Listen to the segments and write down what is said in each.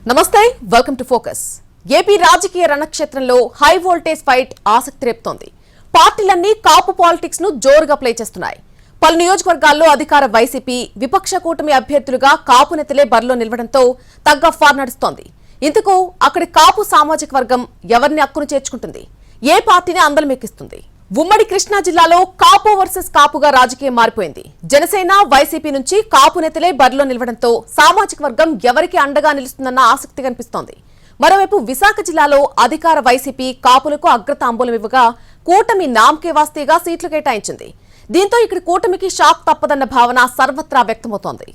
నమస్తే, welcome to focus. AP రాజకీయ రణక్షేత్రంలో high voltage fight ఆసక్తి రేపుతోంది. పార్టీలన్నీ కాపు పాలిటిక్స్ ను జోరుగా ప్లే చేస్తున్నాయి. పలు నియోజకవర్గాల్లో అధికార వైసీపీ, విపక్ష కూటమి అభ్యర్థులుగా కాపు నేతలే బరిలో నిలవడంతో తగ్గ ఫార్ నడుస్తోంది. ఇందుకు అక్కడి కాపు సామాజిక వర్గం ఎవరిని అక్కును చేర్చుకుంటుంది, ఏ పార్టీని అందలమెక్కిస్తుంది? ఉమ్మడి కృష్ణా జిల్లాలో కాపు వర్సెస్ కాపుగా రాజకీయం మారిపోయింది. జనసేన, వైసీపీ నుంచి కాపు నేతలే బరిలో నిలవడంతో సామాజిక వర్గం ఎవరికి అండగా నిలుస్తుందన్న ఆసక్తి కనిపిస్తోంది. మరోవైపు విశాఖ జిల్లాలో అధికార వైసీపీ కాపులకు అగ్రతాంబూలం ఇవ్వగా కూటమి నామకే వాస్తేగా సీట్లు కేటాయించింది. దీంతో ఇక్కడ కూటమికి షాక్ తప్పదన్న భావన సర్వత్రా వ్యక్తమవుతోంది.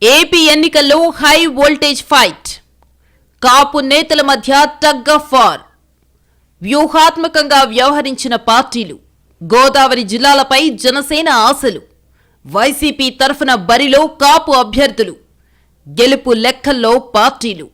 ఏపీ ఎన్నికల్లో హై వోల్టేజ్ ఫైట్, కాపు నేతల మధ్య టగ్ ఆఫ్ వార్. వ్యూహాత్మకంగా వ్యవహరించిన పార్టీలు. గోదావరి జిల్లాలపై జనసేన ఆశలు. వైసీపీ తరఫున బరిలో కాపు అభ్యర్థులు. గెలుపు లెక్కల్లో పార్టీలు.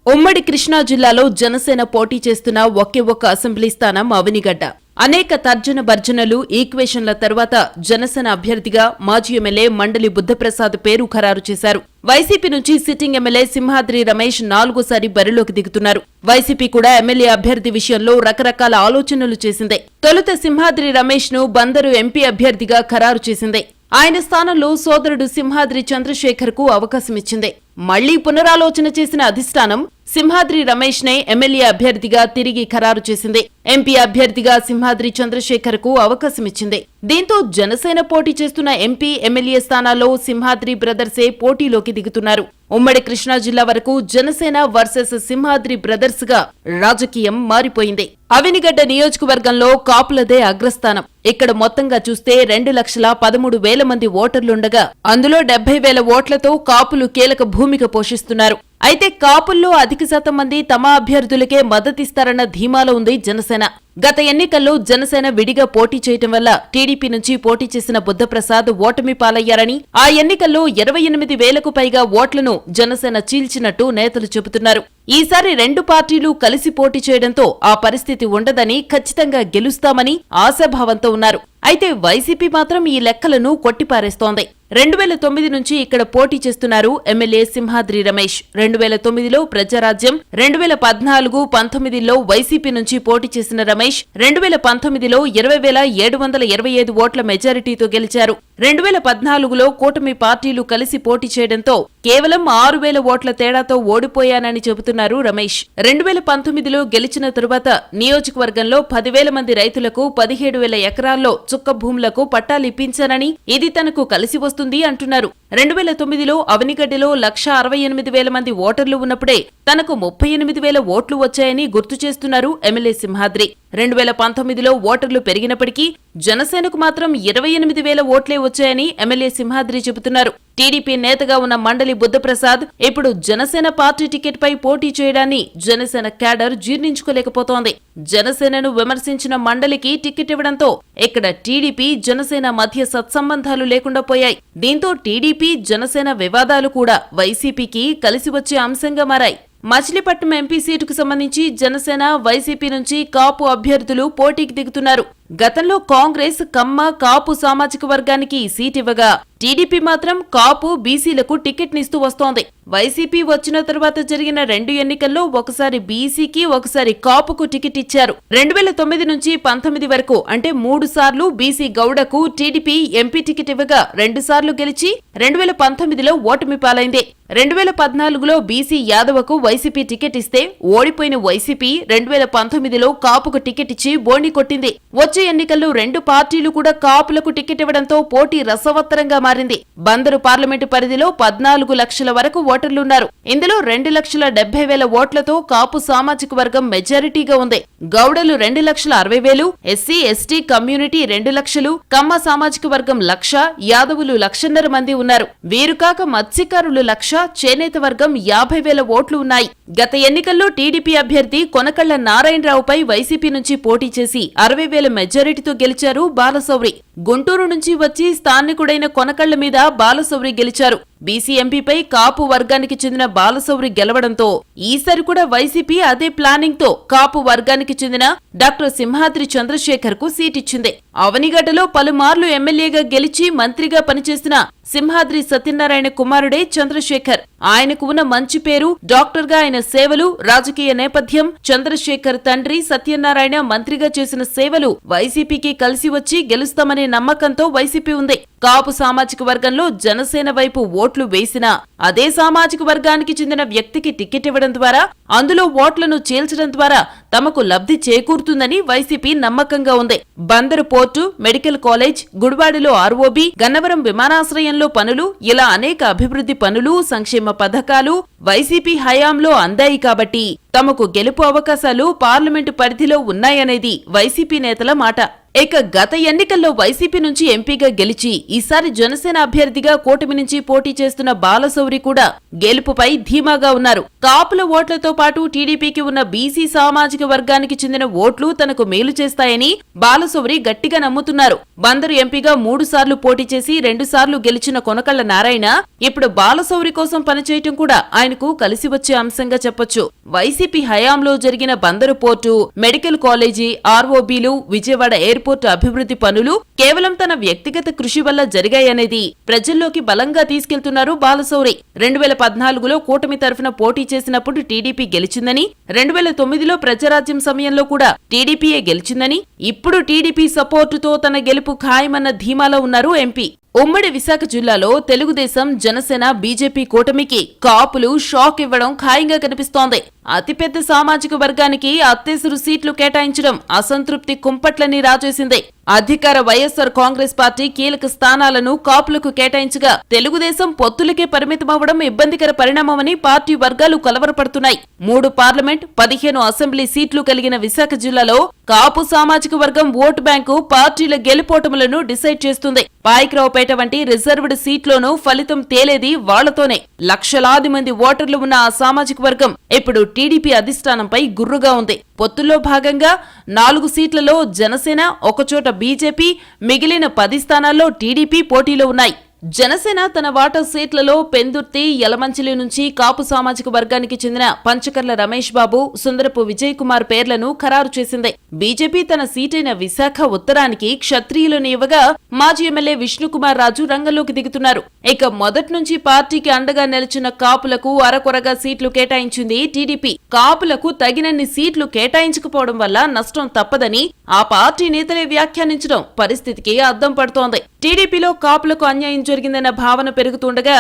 ఉమ్మడి కృష్ణా జిల్లాలో జనసేన పోటీ చేస్తున్న ఒకే ఒక్క అసెంబ్లీ స్థానం అవనిగడ్డ. అనేక తర్జన భర్జనలు, ఈక్వేషన్ల తర్వాత జనసేన అభ్యర్థిగా మాజీ ఎమ్మెల్యే మండలి బుద్ధప్రసాద్ పేరు ఖరారు చేశారు. వైసీపీ నుంచి సిట్టింగ్ ఎమ్మెల్యే సింహాద్రి రమేష్ 4సారి బరిలోకి దిగుతున్నారు. వైసీపీ కూడా ఎమ్మెల్యే అభ్యర్థి విషయంలో రకరకాల ఆలోచనలు చేసిందే. తొలుత సింహాద్రి రమేష్ ను బందరు ఎంపీ అభ్యర్థిగా ఖరారు చేసిందే. ఆయన స్థానంలో సోదరుడు సింహాద్రి చంద్రశేఖర్ కు అవకాశమిచ్చింది. మళ్లీ పునరాలోచన చేసిన అధిష్టానం సింహాద్రి రమేష్ నే ఎమ్మెల్యే అభ్యర్థిగా తిరిగి ఖరారు చేసింది. ఎంపీ అభ్యర్థిగా సింహాద్రి చంద్రశేఖర్ కు అవకాశమిచ్చింది. దీంతో జనసేన పోటీ చేస్తున్న ఎంపీ, ఎమ్మెల్యే స్థానాల్లో సింహాద్రి బ్రదర్సే పోటీలోకి దిగుతున్నారు. ఉమ్మడి కృష్ణా జిల్లా వరకు జనసేన వర్సెస్ సింహాద్రి బ్రదర్స్ గా రాజకీయం మారిపోయింది. అవినిగడ్డ నియోజకవర్గంలో కాపులదే అగ్రస్థానం. ఇక్కడ మొత్తంగా చూస్తే 2,13,000 మంది ఓటర్లుండగా అందులో 70,000 ఓట్లతో కాపులు కీలక భూమిక పోషిస్తున్నారు. అయితే కాపుల్లో అధిక శాతం మంది తమ అభ్యర్థులకే మద్దతిస్తారన్న ధీమాలో ఉంది జనసేన. గత ఎన్నికల్లో జనసేన విడిగా పోటీ చేయటం వల్ల టీడీపీ నుంచి పోటీ చేసిన బుద్ధప్రసాద్ ఓటమి పాలయ్యారని, ఆ ఎన్నికల్లో 28,000కు పైగా ఓట్లను జనసేన చీల్చినట్టు నేతలు చెబుతున్నారు. ఈసారి రెండు పార్టీలు కలిసి పోటీ చేయడంతో ఆ పరిస్థితి ఉండదని, ఖచ్చితంగా గెలుస్తామని ఆశాభావంతో ఉన్నారు. అయితే వైసీపీ మాత్రం ఈ లెక్కలను కొట్టిపారేస్తోంది. 2009 నుంచి ఇక్కడ పోటీ చేస్తున్నారు ఎమ్మెల్యే సింహాద్రి రమేష్. 2009లో ప్రజారాజ్యం, 2014-19లో వైసీపీ నుంచి పోటీ చేసిన రమేష్ 2019లో 20,725 ఓట్ల మెజారిటీతో గెలిచారు. 2014లో కూటమి పార్టీలు కలిసి పోటీ చేయడంతో కేవలం 6,000 ఓట్ల తేడాతో ఓడిపోయానని చెబుతున్నారు రమేష్. 2019లో గెలిచిన తరువాత నియోజకవర్గంలో 10,000 మంది రైతులకు 17,000 ఎకరాల్లో చుక్క భూములకు పట్టాలిప్పించానని, ఇది తనకు కలిసి వస్తుంది అంటున్నారు. 2009లో అవనిగడ్డలో 1,68,000 మంది ఓటర్లు ఉన్నప్పుడే తనకు 38,000 ఓట్లు వచ్చాయని గుర్తు చేస్తున్నారు ఎమ్మెల్యే సింహాద్రి. 2019లో ఓటర్లు పెరిగినప్పటికీ జనసేనకు మాత్రం 28,000 ఓట్లే వచ్చాయని ఎమ్మెల్యే సింహాద్రి చెబుతున్నారు. టీడీపీ నేతగా ఉన్న మండలి బుద్ధప్రసాద్ ఇప్పుడు జనసేన పార్టీ టికెట్ పై పోటీ చేయడాన్ని జనసేన క్యాడర్ జీర్ణించుకోలేకపోతోంది. జనసేనను విమర్శించిన మండలికి టికెట్ ఇవ్వడంతో ఇక్కడ టీడీపీ, జనసేన మధ్య సత్సంబంధాలు లేకుండా పోయాయి. దీంతో టీడీపీ, జనసేన వివాదాలు కూడా వైసీపీకి కలిసి వచ్చే అంశంగా మారాయి. మచిలీపట్నం ఎంపీ సీటుకు సంబంధించి జనసేన, వైసీపీ నుంచి కాపు అభ్యర్థులు పోటీకి దిగుతున్నారు. గతంలో కాంగ్రెస్ కమ్మ, కాపు సామాజిక వర్గానికి సీటివ్వగా టీడీపీ మాత్రం కాపు, బీసీలకు టికెట్నిస్తూ వస్తోంది. వైసీపీ వచ్చిన తరువాత జరిగిన 2 ఎన్నికల్లో ఒకసారి బీసీకి, ఒకసారి కాపుకు టికెట్ ఇచ్చారు. 2009 నుంచి 19 వరకు అంటే 3 సార్లు బీసీ గౌడకు టీడీపీ ఎంపీ టికెట్ ఇవ్వగా 2 సార్లు గెలిచి 2019లో ఓటమి పాలైంది. 2014లో బీసీ యాదవకు వైసీపీ టికెట్ ఇస్తే ఓడిపోయిన వైసీపీ 2019లో కాపుకు టికెట్ ఇచ్చి బోణి కొట్టింది. వచ్చే ఎన్నికల్లో 2 పార్టీలు కూడా కాపులకు టికెట్ ఇవ్వడంతో పోటీ రసవత్తరంగా మారింది. బందరు పార్లమెంటు పరిధిలో 14 లక్షల వరకు ఓటర్లున్నారు. ఇందులో 2,70,000 ఓట్లతో కాపు సామాజిక వర్గం మెజారిటీగా ఉంది. గౌడలు 2,60,000, ఎస్సీ, ఎస్టీ కమ్యూనిటీ 2 లక్షలు, కమ్మ సామాజిక వర్గం 1,00,000, యాదవులు 1,50,000 మంది ఉన్నారు. వీరు కాక మత్స్యకారులు 1,00,000, చేనేత వర్గం 50,000 ఓట్లు ఉన్నాయి. గత ఎన్నికల్లో టీడీపీ అభ్యర్థి కొనకళ్ల నారాయణరావుపై వైసీపీ నుంచి పోటీ చేసి 60,000 మెజారిటీతో గెలిచారు బాలశౌరి. గుంటూరు నుంచి వచ్చి స్థానికుడైన కొనకళ్ల మీద బాలశౌరి గెలిచారు. బీసీ ఎంపీపై కాపు వర్గానికి చెందిన బాలశౌరి గెలవడంతో ఈసారి కూడా వైసీపీ అదే ప్లానింగ్ తో కాపు వర్గానికి చెందిన డాక్టర్ సింహాద్రి చంద్రశేఖర్ కు సీటిచ్చింది. అవనిగడ్డలో పలుమార్లు ఎమ్మెల్యేగా గెలిచి మంత్రిగా పనిచేసిన సింహాద్రి సత్యనారాయణ కుమారుడే చంద్రశేఖర్. ఆయనకు ఉన్న మంచి పేరు, డాక్టర్ గా ఆయన సేవలు, రాజకీయ నేపథ్యం, చంద్రశేఖర్ తండ్రి సత్యనారాయణ మంత్రిగా చేసిన సేవలు వైసీపీకి కలిసి వచ్చి గెలుస్తామనే నమ్మకంతో వైసీపీ ఉంది. కాపు సామాజిక వర్గంలో జనసేన వైపు ఓట్లు వేసినా అదే సామాజిక వర్గానికి చెందిన వ్యక్తికి టికెట్ ఇవ్వడం ద్వారా, అందులో ఓట్లను చీల్చడం ద్వారా తమకు లబ్ధి చేకూరుతుందని వైసీపీ నమ్మకంగా ఉంది. బందరు పోర్టు, మెడికల్ కాలేజ్, గుడివాడలో ఆర్ఓబీ, గన్నవరం విమానాశ్రయంలో పనులు, ఇలా అనేక అభివృద్ధి పనులు, సంక్షేమ పథకాలు వైసీపీ హయాంలో అందాయి కాబట్టి తమకు గెలుపు అవకాశాలు పార్లమెంటు పరిధిలో ఉన్నాయనేది వైసీపీ నేతల మాట. ఇక గత ఎన్నికల్లో వైసీపీ నుంచి ఎంపీగా గెలిచి ఈసారి జనసేన అభ్యర్థిగా కూటమి నుంచి పోటీ చేస్తున్న బాలశౌరి కూడా గెలుపుపై ధీమాగా ఉన్నారు. కాపుల ఓట్లతో పాటు టీడీపీకి ఉన్న బీసీ సామాజిక వర్గానికి చెందిన ఓట్లు తనకు మేలు చేస్తాయని బాలశౌరి గట్టిగా నమ్ముతున్నారు. బందరు ఎంపీగా 3 సార్లు పోటీ చేసి 2 సార్లు గెలిచిన కొనకళ్ల నారాయణ ఇప్పుడు బాలశౌరి కోసం పనిచేయటం కూడా ఆయనకు కలిసి వచ్చే అంశంగా చెప్పొచ్చు. వైసీపీ హయాంలో జరిగిన బందరు పోర్టు, మెడికల్ కాలేజీ, ఆర్ఓబీలు, విజయవాడ ఎయిర్పోర్టు అభివృద్ధి పనులు కేవలం తన వ్యక్తిగత కృషి వల్ల జరిగాయనేది ప్రజల్లోకి బలంగా తీసుకెళ్తున్నారు బాలశౌరి. 2014లో కూటమి తరఫున పోటీ చేసినప్పుడు టీడీపీ గెలిచిందని, 2009లో ప్రజారాజ్యం సమయంలో కూడా టీడీపీయే గెలిచిందని, ఇప్పుడు టీడీపీ సపోర్టుతో తన గెలుపు ఖాయమన్న ధీమాలో ఉన్నారు ఎంపీ. ఉమ్మడి విశాఖ జిల్లాలో తెలుగుదేశం, జనసేన, బీజేపీ కూటమికి కాపులు షాక్ ఇవ్వడం ఖాయంగా కనిపిస్తోంది. అతిపెద్ద సామాజిక వర్గానికి అత్తేసరు సీట్లు కేటాయించడం అసంతృప్తి కుంపట్లని రాజేసింది. అధికార వైఎస్సార్ కాంగ్రెస్ పార్టీ కీలక స్థానాలను కాపులకు కేటాయించగా తెలుగుదేశం పొత్తులకే పరిమితమవడం ఇబ్బందికర పరిణామమని పార్టీ వర్గాలు కలవరపడుతున్నాయి. 3 పార్లమెంట్, 15 అసెంబ్లీ సీట్లు కలిగిన విశాఖ జిల్లాలో కాపు సామాజిక వర్గం ఓటు బ్యాంకు పార్టీల గెలుపోటములను డిసైడ్ చేస్తుంది. పాయకరావుపేట వంటి రిజర్వ్డ్ సీట్లోనూ ఫలితం తేలేది వాళ్లతోనే. లక్షలాది మంది ఓటర్లు ఉన్న ఆ సామాజిక వర్గం ఇప్పుడు టీడీపీ అధిష్టానంపై గుర్రుగా ఉంది. పొత్తుల్లో భాగంగా 4 సీట్లలో జనసేన, ఒకచోట బీజేపీ, మిగిలిన 10 స్థానాల్లో టీడీపీ పోటీలో ఉన్నాయి. జనసేన తన వాటా సీట్లలో పెందుర్తి, యలమంచిలి నుంచి కాపు సామాజిక వర్గానికి చెందిన పంచకర్ల రమేష్ బాబు, సుందరపు విజయ్ కుమార్ పేర్లను ఖరారు చేసింది. బీజేపీ తన సీటైన విశాఖ ఉత్తరానికి క్షత్రియులను ఇవ్వగా మాజీ ఎమ్మెల్యే విష్ణుకుమార్ రాజు రంగంలోకి దిగుతున్నారు. ఇక మొదటి నుంచి పార్టీకి అండగా నిలిచిన కాపులకు అరకొరగా సీట్లు కేటాయించింది టీడీపీ. కాపులకు తగినన్ని సీట్లు కేటాయించకపోవడం వల్ల నష్టం తప్పదని ఆ పార్టీ నేతలే వ్యాఖ్యానించడం పరిస్థితికి అద్దం పడుతోంది. టీడీపీలో కాపులకు అన్యాయం జరిగిందన్న భావన పెరుగుతుండగా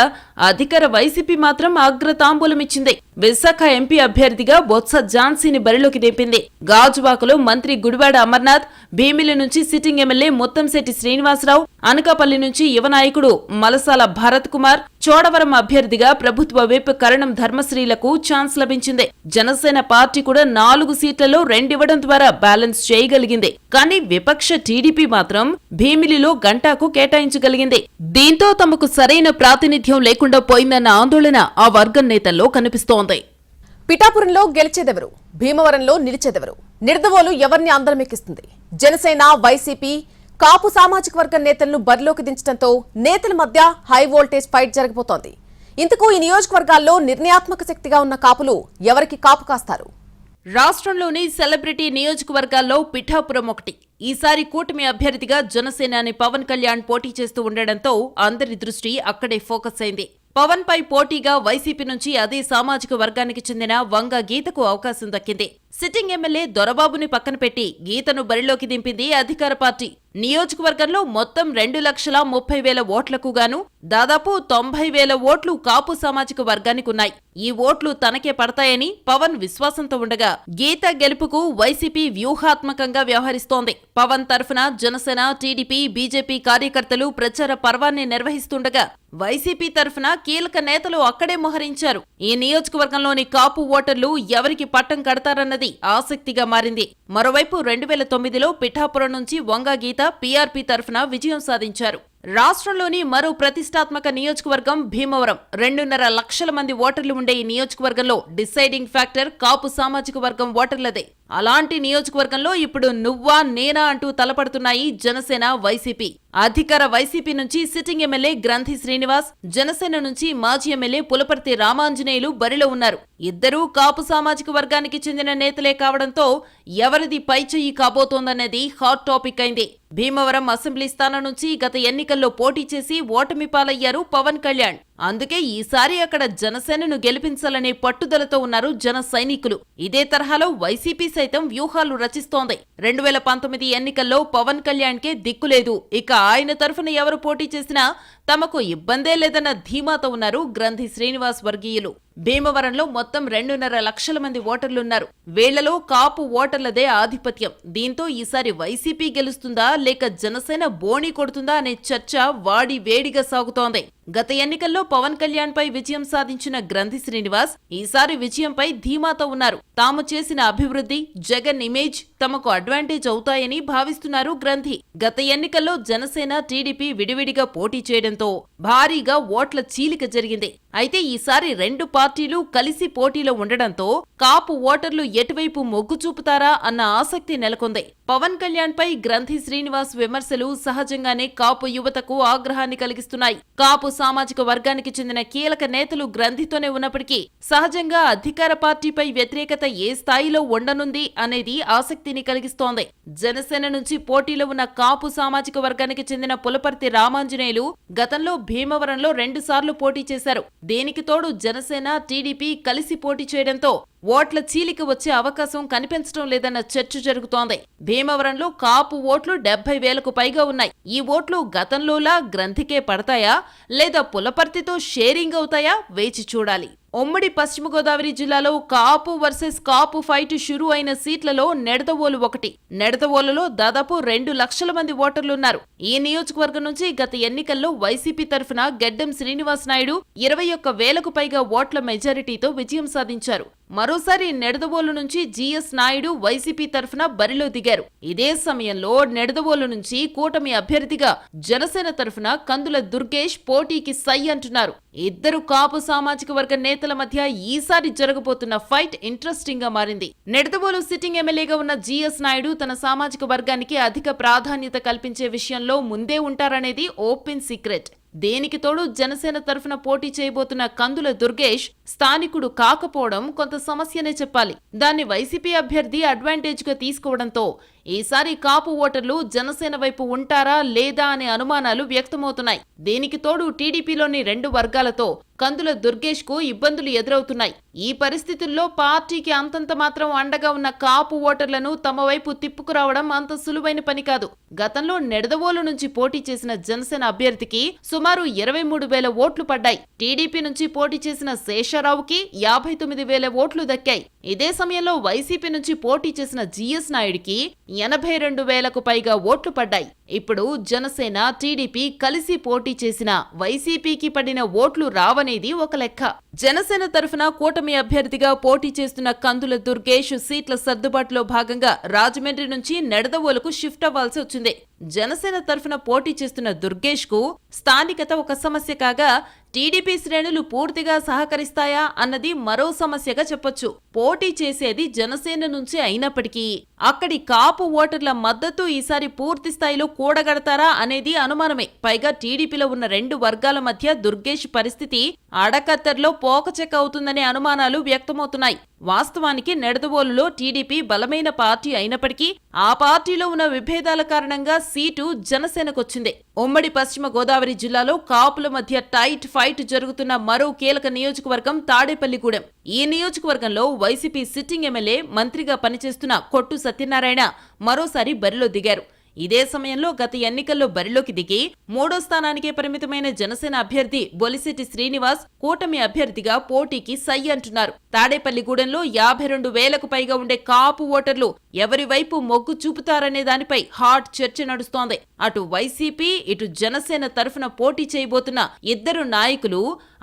అధికార వైసీపీ మాత్రం అగ్రతాంబూలమిచ్చింది. విశాఖ ఎంపీ అభ్యర్థిగా బొత్స ఝాన్సీని బరిలోకి దింపింది. గాజువాకలో మంత్రి గుడివాడ అమర్నాథ్, భీమిలి నుంచి సిట్టింగ్ ఎమ్మెల్యే ముత్తంశెట్టి శ్రీనివాసరావు, అనకాపల్లి నుంచి యువ నాయకుడు మలసాల భరత్ కుమార్, చోడవరం అభ్యర్థిగా ప్రభుత్వ విప్ కరణం ధర్మశ్రీలకు ఛాన్స్ లభించింది. జనసేన పార్టీ కూడా 4 సీట్లలో 2 ఇవ్వడం ద్వారా బ్యాలెన్స్ చేయగలిగింది. కానీ విపక్ష టీడీపీ మాత్రం భీమిలిలో గంటాకు కేటాయించగలిగింది. దీంతో తమకు సరైన ప్రాతినిధ్యం లేకుండా పోయిందన్న ఆందోళన ఆ వర్గం నేతల్లో కనిపిస్తోంది. పిఠాపురంలో గెలిచేదెవరు, భీమవరంలో నిలిచేదెవరు, నిర్దవోలు ఎవరిని అందరమెక్కిస్తుంది? జనసేన, వైసీపీ కాపు సామాజిక వర్గం నేతలను బరిలోకి దించడంతో నేతల మధ్య హై వోల్టేజ్ ఫైట్ జరగబోతోంది. ఇంతకు ఈ నియోజకవర్గాల్లో నిర్ణయాత్మక శక్తిగా ఉన్న కాపులు ఎవరికి కాపు కాస్తారు? రాష్ట్రంలోని సెలబ్రిటీ నియోజకవర్గాల్లో పిఠాపురం ఒకటి. ఈసారి కూటమి అభ్యర్థిగా జనసేనాని పవన్ కళ్యాణ్ పోటీ చేస్తూ ఉండడంతో అందరి దృష్టి అక్కడే ఫోకస్ అయింది. పవన్ పై పోటీగా వైసీపీ నుంచి అదే సామాజిక వర్గానికి చెందిన వంగ గీతకు అవకాశం దక్కింది. సిట్టింగ్ ఎమ్మెల్యే దొరబాబుని పక్కన పెట్టి గీతను బరిలోకి దింపింది అధికార పార్టీ. నియోజకవర్గంలో మొత్తం 2,30,000 ఓట్లకు గాను దాదాపు 90,000 ఓట్లు కాపు సామాజిక వర్గానికున్నాయి. ఈ ఓట్లు తనకే పడతాయని పవన్ విశ్వాసంతో ఉండగా గీత గెలుపుకు వైసీపీ వ్యూహాత్మకంగా వ్యవహరిస్తోంది. పవన్ తరఫున జనసేన, టీడీపీ, బీజేపీ కార్యకర్తలు ప్రచార పర్వాన్ని నిర్వహిస్తుండగా వైసీపీ తరఫున కీలక నేతలు అక్కడే మోహరించారు. ఈ నియోజకవర్గంలోని కాపు ఓటర్లు ఎవరికి పట్టం కడతారన్నది ఆసక్తిగా మారింది. మరోవైపు 2009లో పిఠాపురం నుంచి వంగ గీత పీఆర్పీ తరఫున విజయం సాధించారు. రాష్ట్రంలోని మరో ప్రతిష్టాత్మక నియోజకవర్గం భీమవరం. 2.5 లక్షల మంది ఓటర్లు ఉండే ఈ నియోజకవర్గంలో డిసైడింగ్ ఫ్యాక్టర్ కాపు సామాజిక వర్గం ఓటర్లదే. అలాంటి నియోజకవర్గంలో ఇప్పుడు నువ్వా నేనా అంటూ తలపడుతున్నాయి జనసేన వైసీపీ. అధికార వైసీపీ నుంచి సిట్టింగ్ ఎమ్మెల్యే గ్రంథి శ్రీనివాస్, జనసేన నుంచి మాజీ ఎమ్మెల్యే పులపర్తి రామాంజనేయులు బరిలో ఉన్నారు. ఇద్దరూ కాపు సామాజిక వర్గానికి చెందిన నేతలే కావడంతో ఎవరిది పైచెయ్యి కాబోతోందనేది హాట్ టాపిక్ అయింది. భీమవరం అసెంబ్లీ స్థానం నుంచి గత ఎన్నికల్లో పోటీ చేసి ఓటమి పాలయ్యారు పవన్ కళ్యాణ్. అందుకే ఈసారి అక్కడ జనసేనను గెలిపించాలనే పట్టుదలతో ఉన్నారు జన సైనికులు. ఇదే తరహాలో వైసీపీ సైతం వ్యూహాలు రచిస్తోంది. 2019 ఎన్నికల్లో పవన్ కళ్యాణ్కే దిక్కులేదు. ఇక ఆయన తరఫున ఎవరు పోటీ చేసినా తమకు ఇబ్బందే లేదన్న ధీమాతో ఉన్నారు గ్రంథి శ్రీనివాస్ వర్గీయులు. భీమవరంలో మొత్తం 2.5 లక్షల మంది ఓటర్లున్నారు. వీళ్లలో కాపు ఓటర్లదే ఆధిపత్యం. దీంతో ఈసారి వైసీపీ గెలుస్తుందా లేక జనసేన బోణీ కొడుతుందా అనే చర్చ వాడి వేడిగా సాగుతోంది. గత ఎన్నికల్లో పవన్ కళ్యాణ్ పై విజయం సాధించిన గ్రంథి శ్రీనివాస్ ఈసారి విజయంపై ధీమాతో ఉన్నారు. తాము చేసిన అభివృద్ధి, జగన్ ఇమేజ్ తమకు అడ్వాంటేజ్ అవుతాయని భావిస్తున్నారు గ్రంథి. గత ఎన్నికల్లో జనసేన, టీడీపీ విడివిడిగా పోటీ చేయడంతో భారీగా ఓట్ల చీలిక జరిగింది. అయితే ఈసారి రెండు పార్టీలు కలిసి పోటీలో ఉండడంతో కాపు ఓటర్లు ఎటువైపు మొగ్గు చూపుతారా అన్న ఆసక్తి నెలకొంది. పవన్ కళ్యాణ్ పై గ్రంథి శ్రీనివాస్ విమర్శలు సహజంగానే కాపు యువతకు ఆగ్రహాన్ని కలిగిస్తున్నాయి. కాపు సామాజిక వర్గానికి చెందిన కీలక నేతలు గ్రంథితోనే ఉన్నప్పటికీ సహజంగా అధికార పార్టీపై వ్యతిరేకత ఏ స్థాయిలో ఉండనుంది అనేది ఆసక్తిని కలిగిస్తోంది. జనసేన నుంచి పోటీలో ఉన్న కాపు సామాజిక వర్గానికి చెందిన పులపర్తి రామాంజనేయులు గతంలో భీమవరంలో 2 సార్లు పోటీ చేశారు. దీనికి తోడు జనసేన, టీడీపీ కలిసి పోటీ చేయడంతో ఓట్ల చీలిక వచ్చే అవకాశం కనిపించడం లేదన్న చర్చ జరుగుతోంది. భీమవరంలో కాపు ఓట్లు 70,000కు పైగా ఉన్నాయి. ఈ ఓట్లు గతంలోలా గ్రంథికే పడతాయా లేదా పులపర్తితో షేరింగ్ అవుతాయా వేచి చూడాలి. ఉమ్మడి పశ్చిమ గోదావరి జిల్లాలో కాపు వర్సెస్ కాపు ఫైట్ షురూ అయిన సీట్లలో నెడదవోలు ఒకటి. నెడదవోలులో దాదాపు 2 లక్షల మంది ఓటర్లున్నారు. ఈ నియోజకవర్గం నుంచి గత ఎన్నికల్లో వైసీపీ తరఫున గెడ్డం శ్రీనివాస్ నాయుడు 21,000కు పైగా ఓట్ల మెజారిటీతో విజయం సాధించారు. మరోసారి నెడదవోలు నుంచి జీఎస్ నాయుడు వైసీపీ తరఫున బరిలో దిగారు. ఇదే సమయంలో నెడదవోలు నుంచి కూటమి అభ్యర్థిగా జనసేన తరఫున కందుల దుర్గేష్ పోటీకి సై అంటున్నారు. ఇద్దరు కాపు సామాజిక వర్గ నేతల మధ్య ఈసారి జరగబోతున్న ఫైట్ ఇంట్రెస్టింగ్ గా మారింది. నెడదవోలు సిట్టింగ్ ఎమ్మెల్యేగా ఉన్న జీఎస్ నాయుడు తన సామాజిక వర్గానికి అధిక ప్రాధాన్యత కల్పించే విషయంలో ముందే ఉంటారనేది ఓపెన్ సీక్రెట్. దేనికి తోడు జనసేన తరఫున పోటీ చేయబోతున్న కందుల దుర్గేష్ స్థానికుడు కాకపోవడం కొంత సమస్యనే చెప్పాలి. దాన్ని వైసీపీ అభ్యర్థి అడ్వాంటేజ్ గా తీసుకోవడంతో ఈసారి కాపు ఓటర్లు జనసేన వైపు ఉంటారా లేదా అనే అనుమానాలు వ్యక్తమవుతున్నాయి. దీనికి తోడు టీడీపీలోని 2 వర్గాలతో కందుల దుర్గేష్ కు ఇబ్బందులు ఎదురవుతున్నాయి. ఈ పరిస్థితుల్లో పార్టీకి అంతంత మాత్రం అండగా ఉన్న కాపు ఓటర్లను తమ వైపు తిప్పుకురావడం అంత సులువైన పని కాదు. గతంలో నెడదవోలు నుంచి పోటీ చేసిన జనసేన అభ్యర్థికి సుమారు 23,000 ఓట్లు పడ్డాయి. టీడీపీ నుంచి పోటీ చేసిన శేషారావుకి 59,000 ఓట్లు దక్కాయి. ఇదే సమయంలో వైసీపీ నుంచి పోటీ చేసిన జీఎస్ నాయుడికి 82,000కు పైగా ఓట్లు పడ్డాయి. ఇప్పుడు జనసేన, టీడీపీ కలిసి పోటీ చేసిన వైసీపీకి పడిన ఓట్లు రావనేది ఒక లెక్క. జనసేన తరఫున కూటమి అభ్యర్థిగా పోటీ చేస్తున్న కందుల దుర్గేష్ సీట్ల సర్దుబాటులో భాగంగా రాజమండ్రి నుంచి నెడదవోలుకు షిఫ్ట్ అవ్వాల్సి వచ్చింది. జనసేన తరఫున పోటీ చేస్తున్న దుర్గేష్ కు స్థానికత ఒక సమస్య కాగా టీడీపీ శ్రేణులు పూర్తిగా సహకరిస్తాయా అన్నది మరో సమస్యగా చెప్పొచ్చు. పోటీ చేసేది జనసేన నుంచి అయినప్పటికీ అక్కడి కాపు ఓటర్ల మద్దతు ఈసారి పూర్తి స్థాయిలో కూడగడతారా అనేది అనుమానమే. పైగా టీడీపీలో ఉన్న 2 వర్గాల మధ్య దుర్గేష్ పరిస్థితి అడకత్తర్లో పోకచెక్క అవుతుందనే అనుమానాలు వ్యక్తమవుతున్నాయి. వాస్తవానికి నెడదవోలులో టీడీపీ బలమైన పార్టీ అయినప్పటికీ ఆ పార్టీలో ఉన్న విభేదాల కారణంగా సీటు జనసేనకొచ్చింది. ఉమ్మడి పశ్చిమ గోదావరి జిల్లాలో కాపుల మధ్య టైట్ ఫైట్ జరుగుతున్న మరో కీలక నియోజకవర్గం తాడేపల్లిగూడెం. ఈ నియోజకవర్గంలో వైసీపీ సిట్టింగ్ ఎమ్మెల్యే, మంత్రిగా పనిచేస్తున్న కొట్టు సత్యనారాయణ మరోసారి బరిలో దిగారు. ఇదే సమయంలో గత ఎన్నికల్లో బరిలోకి దిగి 3వ స్థానానికే పరిమితమైన జనసేన అభ్యర్థి బొలిశెట్టి శ్రీనివాస్ కూటమి అభ్యర్థిగా పోటీకి సై అంటున్నారు. తాడేపల్లిగూడెంలో 52,000కు పైగా ఉండే కాపు ఓటర్లు ఎవరి వైపు మొగ్గు చూపుతారనే దానిపై హాట్ చర్చ నడుస్తోంది. అటు వైసీపీ, ఇటు జనసేన తరఫున పోటీ చేయబోతున్న ఇద్దరు నాయకులు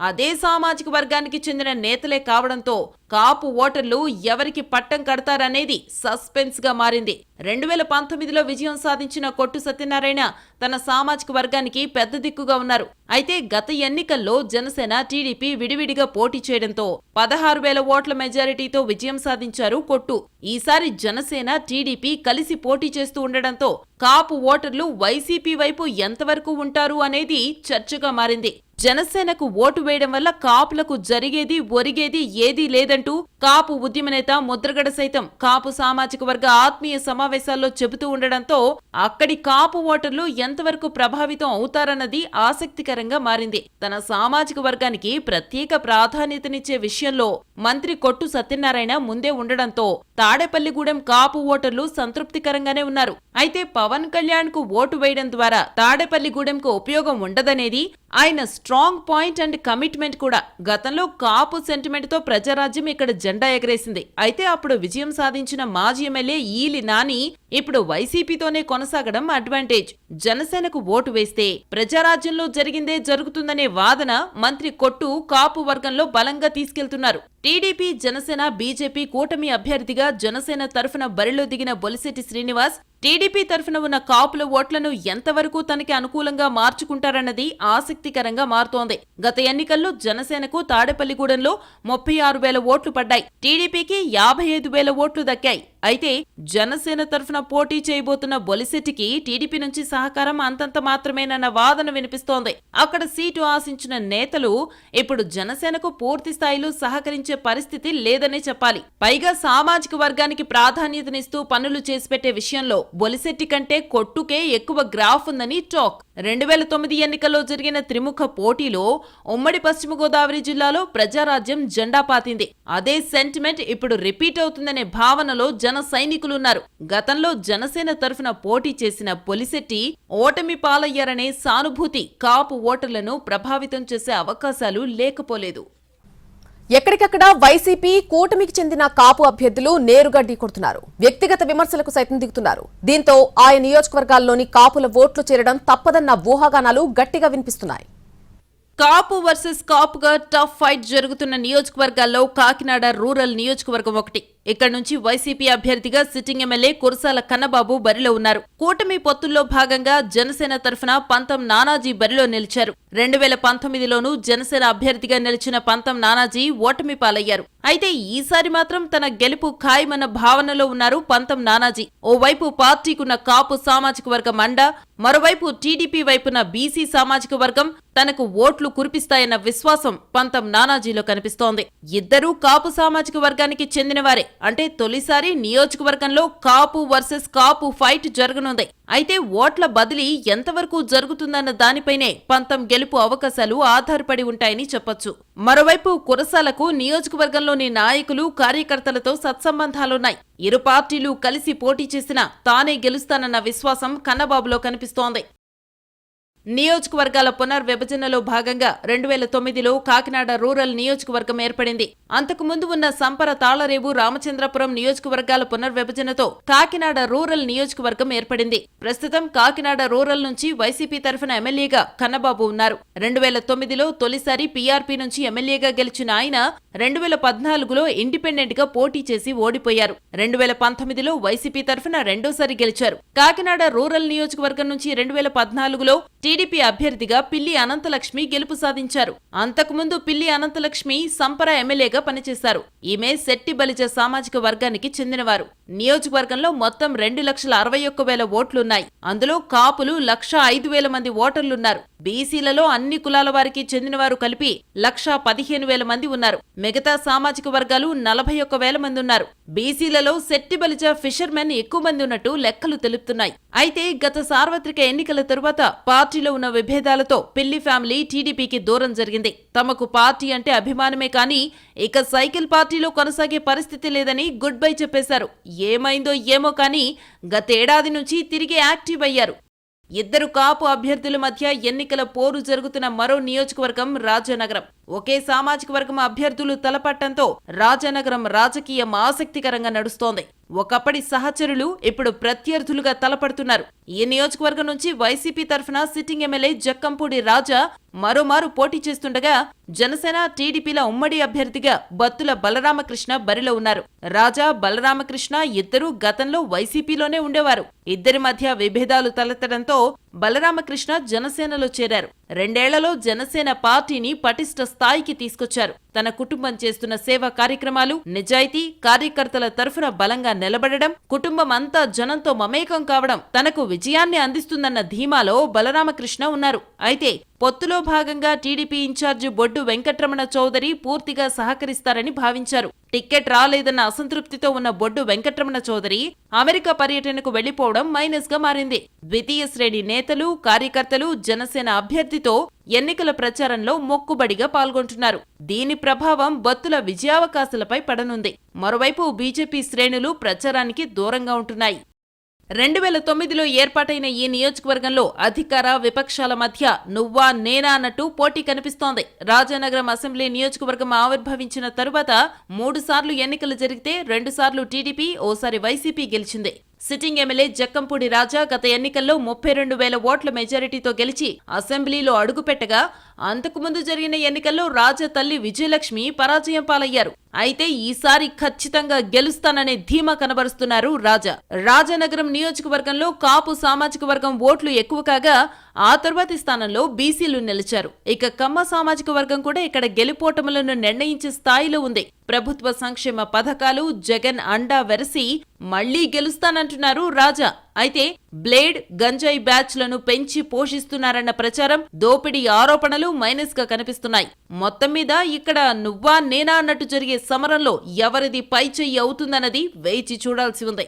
అదే సామాజిక వర్గానికి చెందిన నేతలే కావడంతో కాపు ఓటర్లు ఎవరికి పట్టం కడతారనేది సస్పెన్స్ గా మారింది. 2019లో విజయం సాధించిన కొట్టు సత్యనారాయణ తన సామాజిక వర్గానికి పెద్ద దిక్కుగా ఉన్నారు. అయితే గత ఎన్నికల్లో జనసేన టీడీపీ విడివిడిగా పోటీ చేయడంతో 16,000 ఓట్ల మెజారిటీతో విజయం సాధించారు కొట్టు. ఈసారి జనసేన టీడీపీ కలిసి పోటీ చేస్తూ ఉండడంతో కాపు ఓటర్లు వైసీపీ వైపు ఎంతవరకు ఉంటారు అనేది చర్చగా మారింది. జనసేనకు ఓటు వేయడం వల్ల కాపులకు జరిగేది ఒరిగేది ఏదీ లేదంటూ కాపు ఉద్యమ నేత ముద్రగడ సైతం కాపు సామాజిక వర్గ ఆత్మీయ సమావేశాల్లో చెబుతూ ఉండడంతో అక్కడి కాపు ఓటర్లు ఎంతవరకు ప్రభావితం అవుతారన్నది ఆసక్తికరంగా మారింది. తన సామాజిక వర్గానికి ప్రత్యేక ప్రాధాన్యతనిచ్చే విషయంలో మంత్రి కొట్టు సత్యనారాయణ ముందే ఉండడంతో తాడేపల్లిగూడెం కాపు ఓటర్లు సంతృప్తికరంగానే ఉన్నారు. అయితే పవన్ కళ్యాణ్ కు ఓటు వేయడం ద్వారా తాడేపల్లిగూడెంకు ఉపయోగం ఉండదనేది ఆయన స్ట్రాంగ్ పాయింట్ అండ్ కమిట్మెంట్ కూడా. గతంలో కాపు సెంటిమెంట్ తో ప్రజారాజ్యం ఇక్కడ జెండా ఎగరేసింది. అయితే అప్పుడు విజయం సాధించిన మాజీ ఎమ్మెల్యే ఈలి నాని ఇప్పుడు వైసీపీతోనే కొనసాగడం అడ్వాంటేజ్. జనసేనకు ఓటు వేస్తే ప్రజారాజ్యంలో జరిగిందే జరుగుతుందనే వాదన మంత్రి కొట్టు కాపు వర్గంలో బలంగా తీసుకెళ్తున్నారు. టీడీపీ, జనసేన, బీజేపీ కూటమి అభ్యర్థిగా జనసేన తరఫున బరిలో దిగిన బొలిశెట్టి శ్రీనివాస్ టీడీపీ తరఫున ఉన్న కాపుల ఓట్లను ఎంతవరకు తనకి అనుకూలంగా మార్చుకుంటారన్నది ఆసక్తికరంగా మారుతోంది. గత ఎన్నికల్లో జనసేనకు తాడేపల్లిగూడెంలో 36,000 ఓట్లు పడ్డాయి. టీడీపీకి 55,000 ఓట్లు దక్కాయి. అయితే జనసేన తరఫున పోటీ చేయబోతున్న బొలిశెట్టికి టీడీపీ నుంచి సహకారం అంతంత మాత్రమేనన్న వాదన వినిపిస్తోంది. అక్కడ సీటు ఆశించిన నేతలు ఇప్పుడు జనసేనకు పూర్తి స్థాయిలో సహకరించే పరిస్థితి లేదనే చెప్పాలి. పైగా సామాజిక వర్గానికి ప్రాధాన్యతనిస్తూ పనులు చేసి పెట్టే విషయంలో బొలిశెట్టి కంటే కొట్టుకే ఎక్కువ గ్రాఫ్ ఉందని టాక్. 2009 ఎన్నికల్లో జరిగిన త్రిముఖ పోటీలో ఉమ్మడి పశ్చిమ గోదావరి జిల్లాలో ప్రజారాజ్యం జెండా పాతింది. అదే సెంటిమెంట్ ఇప్పుడు రిపీట్ అవుతుందనే భావనలో జన సైనికులున్నారు. గతంలో జనసేన తరఫున పోటీ చేసిన బొలిశెట్టి ఓటమి పాలయ్యారనే సానుభూతి కాపు ఓటర్లను ప్రభావితం చేసే అవకాశాలు లేకపోలేదు. ఎక్కడికక్కడ వైసీపీ కూటమికి చెందిన కాపు అభ్యర్థులు నేరుగా ఢీకొడుతున్నారు. వ్యక్తిగత విమర్శలకు సైతం దిగుతున్నారు. దీంతో ఆయా నియోజకవర్గాల్లోని కాపుల ఓట్లు చేరడం తప్పదన్న ఊహాగానాలు గట్టిగా వినిపిస్తున్నాయి. కాపు వర్సెస్ కాపుగా టఫ్ ఫైట్ జరుగుతున్న నియోజకవర్గాల్లో కాకినాడ రూరల్ నియోజకవర్గం ఒకటి. ఇక్కడ నుంచి వైసీపీ అభ్యర్థిగా సిట్టింగ్ ఎమ్మెల్యే కురసాల కన్నబాబు బరిలో ఉన్నారు. కూటమి పొత్తుల్లో భాగంగా జనసేన తరఫున పంతం నానాజీ బరిలో నిలిచారు. 2019లోనూ జనసేన అభ్యర్థిగా నిలిచిన పంతం నానాజీ ఓటమి పాలయ్యారు. అయితే ఈసారి మాత్రం తన గెలుపు ఖాయమన్న భావనలో ఉన్నారు పంతం నానాజీ. ఓవైపు పార్టీకున్న కాపు సామాజిక వర్గం అండ, మరోవైపు టీడీపీ వైపున బీసీ సామాజిక వర్గం తనకు ఓట్లు కురిపిస్తాయన్న విశ్వాసం పంతం నానాజీలో కనిపిస్తోంది. ఇద్దరూ కాపు సామాజిక వర్గానికి చెందినవారే. అంటే తొలిసారి నియోజకవర్గంలో కాపు వర్సెస్ కాపు ఫైట్ జరగనుంది. అయితే ఓట్ల బదిలీ ఎంతవరకు జరుగుతుందన్న దానిపైనే పంతం గెలుపు అవకాశాలు ఆధారపడి ఉంటాయని చెప్పొచ్చు. మరోవైపు కురసాలకు నియోజకవర్గంలోని నాయకులు, కార్యకర్తలతో సత్సంబంధాలున్నాయి. ఇరు పార్టీలు కలిసి పోటీ చేసినా తానే గెలుస్తానన్న విశ్వాసం కన్నబాబులో కనిపిస్తోంది. నియోజకవర్గాల పునర్విభజనలో భాగంగా 2009లో కాకినాడ రూరల్ నియోజకవర్గం ఏర్పడింది. అంతకుముందు ఉన్న సంపర, తాళరేవు, రామచంద్రపురం నియోజకవర్గాల పునర్విభజనతో కాకినాడ రూరల్ నియోజకవర్గం ఏర్పడింది. ప్రస్తుతం కాకినాడ రూరల్ నుంచి వైసీపీ తరఫున ఎమ్మెల్యేగా కన్నబాబు ఉన్నారు. 2009లో తొలిసారి పీఆర్పీ నుంచి ఎమ్మెల్యేగా గెలిచిన ఆయన 2014లో ఇండిపెండెంట్ గా పోటీ చేసి ఓడిపోయారు. 2019లో వైసీపీ తరఫున రెండోసారి గెలిచారు. కాకినాడ రూరల్ నియోజకవర్గం నుంచి 2014లో టీడీపీ అభ్యర్థిగా పిల్లి అనంతలక్ష్మి గెలుపు సాధించారు. అంతకుముందు పిల్లి అనంతలక్ష్మి సంపర ఎమ్మెల్యేగా పనిచేశారు. ఈమె శెట్టి బలిజ సామాజిక వర్గానికి చెందినవారు. నియోజకవర్గంలో మొత్తం 2,61,000 ఓట్లున్నాయి. అందులో కాపులు 1,05,000 మంది ఓటర్లున్నారు. బీసీలలో అన్ని కులాల వారికి చెందినవారు కలిపి 1,15,000 మంది ఉన్నారు. మిగతా సామాజిక వర్గాలు 41,000 మంది ఉన్నారు. బీసీలలో శెట్టి బలిజ ఫిషర్మెన్ ఎక్కువ మంది ఉన్నట్టు లెక్కలు తెలుపుతున్నాయి. అయితే గత సార్వత్రిక ఎన్నికల తరువాత పార్టీలో ఉన్న విభేదాలతో పిల్లి ఫ్యామిలీ టీడీపీకి దూరం జరిగింది. తమకు పార్టీ అంటే అభిమానమే కానీ ఇక సైకిల్ పార్టీలో కొనసాగే పరిస్థితి లేదని గుడ్ బై చెప్పేశారు. ఏమైందో ఏమో కానీ గతేడాది నుంచి తిరిగి యాక్టివ్ అయ్యారు. ఇద్దరు కాపు అభ్యర్థుల మధ్య ఎన్నికల పోరు జరుగుతున్న మరో నియోజకవర్గం రాజానగరం. ఒకే సామాజిక వర్గం అభ్యర్థులు తలపట్టంతో రాజానగరం రాజకీయం ఆసక్తికరంగా నడుస్తోంది. ఒకప్పటి సహచరులు ఇప్పుడు ప్రత్యర్థులుగా తలపడుతున్నారు. ఈ నియోజకవర్గం నుంచి వైసీపీ తరఫున సిట్టింగ్ ఎమ్మెల్యే జక్కంపూడి రాజా మరోమారు పోటీ చేస్తుండగా జనసేన, టీడీపీల ఉమ్మడి అభ్యర్థిగా బత్తుల బలరామకృష్ణ బరిలో ఉన్నారు. రాజా, బలరామకృష్ణ ఇద్దరూ గతంలో వైసీపీలోనే ఉండేవారు. ఇద్దరి మధ్య విభేదాలు తలెత్తడంతో బలరామకృష్ణ జనసేనలో చేరారు. 2 ఏళ్లలో జనసేన పార్టీని పటిష్ట స్థాయికి తీసుకొచ్చారు. తన కుటుంబం చేస్తున్న సేవా కార్యక్రమాలు, నిజాయితీ, కార్యకర్తల తరఫున బలంగా నిలబడడం, కుటుంబం అంతా జనంతో మమేకం కావడం తనకు విజయాన్ని అందిస్తుందన్న ధీమాలో బలరామకృష్ణ ఉన్నారు. అయితే పొత్తులో భాగంగా టీడీపీ ఇన్ఛార్జి బొడ్డు వెంకట్రమణ చౌదరి పూర్తిగా సహకరిస్తారని భావించారు. టిక్కెట్ రాలేదన్న అసంతృప్తితో ఉన్న బొడ్డు వెంకట్రమణ చౌదరి అమెరికా పర్యటనకు వెళ్లిపోవడం మైనస్ గా మారింది. ద్వితీయ శ్రేణి నేతలు, కార్యకర్తలు జనసేన అభ్యర్థితో ఎన్నికల ప్రచారంలో మొక్కుబడిగా పాల్గొంటున్నారు. దీని ప్రభావం బొత్తుల విజయావకాశాలపై పడనుంది. మరోవైపు బీజేపీ శ్రేణులు ప్రచారానికి దూరంగా ఉంటున్నాయి. 2009లో ఏర్పాటైన ఈ నియోజకవర్గంలో అధికార, విపక్షాల మధ్య నువ్వా నేనా అన్నట్టు పోటీ కనిపిస్తోంది. రాజానగరం అసెంబ్లీ నియోజకవర్గం ఆవిర్భవించిన తరువాత 3 సార్లు ఎన్నికలు జరిగితే 2 సార్లు టీడీపీ, ఓసారి వైసీపీ గెలిచింది. సిట్టింగ్ ఎమ్మెల్యే జక్కంపూడి రాజా గత ఎన్నికల్లో 32,000 ఓట్ల మెజారిటీతో గెలిచి అసెంబ్లీలో అడుగుపెట్టగా, అంతకుముందు జరిగిన ఎన్నికల్లో రాజా తల్లి విజయలక్ష్మి పరాజయం పాలయ్యారు. అయితే ఈసారి ఖచ్చితంగా గెలుస్తాననే ధీమా కనబరుస్తున్నారు రాజా. రాజానగరం నియోజకవర్గంలో కాపు సామాజిక వర్గం ఓట్లు ఎక్కువ కాగా, ఆ తర్వాతి స్థానంలో బీసీలు నిలిచారు. ఇక కమ్మ సామాజిక వర్గం కూడా ఇక్కడ గెలుపోటములను నిర్ణయించే స్థాయిలో ఉంది. ప్రభుత్వ సంక్షేమ పథకాలు, జగన్ అండా వెరసి మళ్లీ గెలుస్తానంటున్నారు రాజా. అయితే బ్లేడ్, గంజాయి బ్యాచ్లను పెంచి పోషిస్తున్నారన్న ప్రచారం, దోపిడీ ఆరోపణలు మైనస్ గా కనిపిస్తున్నాయి. మొత్తం మీద ఇక్కడ నువ్వా నేనా అన్నట్టు జరిగే సమరంలో ఎవరిది పైచెయ్యి అవుతుందన్నది వేచి చూడాల్సి ఉంది.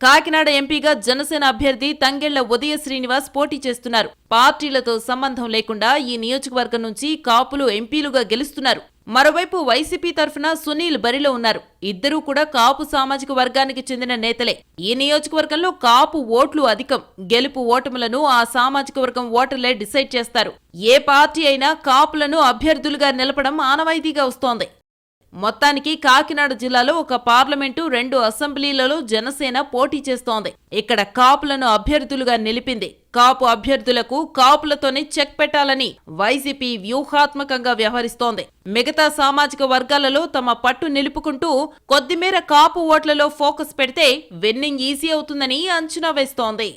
కాకినాడ ఎంపీగా జనసేన అభ్యర్థి తంగెళ్ల ఉదయ శ్రీనివాస్ పోటీ చేస్తున్నారు. పార్టీలతో సంబంధం లేకుండా ఈ నియోజకవర్గం నుంచి కాపులు ఎంపీలుగా గెలుస్తున్నారు. మరోవైపు వైసీపీ తరఫున సునీల్ బరిలో ఉన్నారు. ఇద్దరూ కూడా కాపు సామాజిక వర్గానికి చెందిన నేతలే. ఈ నియోజకవర్గంలో కాపు ఓట్లు అధికం. గెలుపు ఓటములను ఆ సామాజిక వర్గం ఓటర్లే డిసైడ్ చేస్తారు. ఏ పార్టీ అయినా కాపులను అభ్యర్థులుగా నిలపడం ఆనవాయితీగా వస్తోంది. మొత్తానికి కాకినాడ జిల్లాలో ఒక పార్లమెంటు, 2 అసెంబ్లీలలో జనసేన పోటీ చేస్తోంది. ఇక్కడ కాపులను అభ్యర్థులుగా నిలిపింది. కాపు అభ్యర్థులకు కాపులతోనే చెక్ పెట్టాలని వైసీపీ వ్యూహాత్మకంగా వ్యవహరిస్తోంది. మిగతా సామాజిక వర్గాలలో తమ పట్టు నిలుపుకుంటూ కొద్దిమేర కాపు ఓట్లలో ఫోకస్ పెడితే విన్నింగ్ ఈజీ అవుతుందని అంచనా వేస్తోంది.